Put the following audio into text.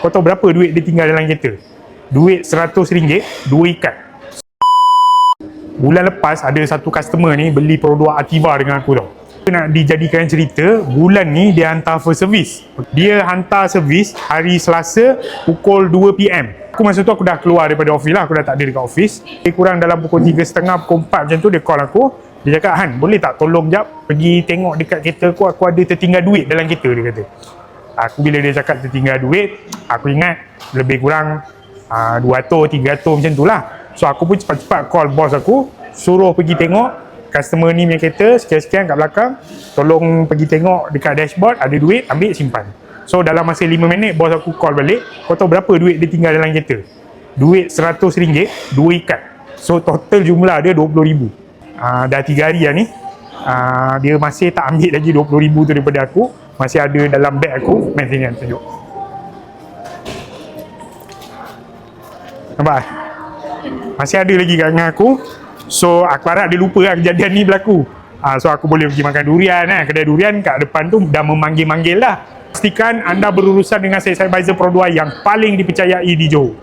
Kau tahu berapa duit dia tinggal dalam kereta? Duit RM100, 2 ikat. Bulan lepas ada satu customer ni beli produk Ativa dengan aku tau. Nak dijadikan cerita, bulan ni dia hantar first service. Dia hantar servis hari Selasa pukul 2 PM. Masa tu aku dah keluar daripada office lah, aku dah tak ada dekat office. Dia kurang dalam pukul 3.30, pukul 4 macam tu dia call aku. Dia cakap, Han, boleh tak tolong jap pergi tengok dekat kereta aku ada tertinggal duit dalam kereta, dia kata. Aku bila dia cakap tertinggal duit, aku ingat lebih kurang 200, 300 macam tu lah. So aku pun cepat-cepat call bos aku, suruh pergi tengok customer ni punya kereta, sekian-sekian kat belakang, tolong pergi tengok dekat dashboard, ada duit, ambil simpan. So dalam masa 5 minit, bos aku call balik, kau tahu berapa duit dia tinggal dalam kereta? Duit RM100, 2 ikat. So total jumlah dia RM20,000. Dah 3 hari lah ni, dia masih tak ambil lagi RM20,000 tu daripada aku, masih ada dalam beg aku. Main sini, tunjuk. Nampak? Masih ada lagi kat dengan aku. So aku harap dia lupa lah kejadian ni berlaku. So aku boleh pergi makan durian lah. Kedai durian kat depan tu dah memanggil-manggil dah. Pastikan anda berurusan dengan sales advisor Pro2 yang paling dipercayai di Johor.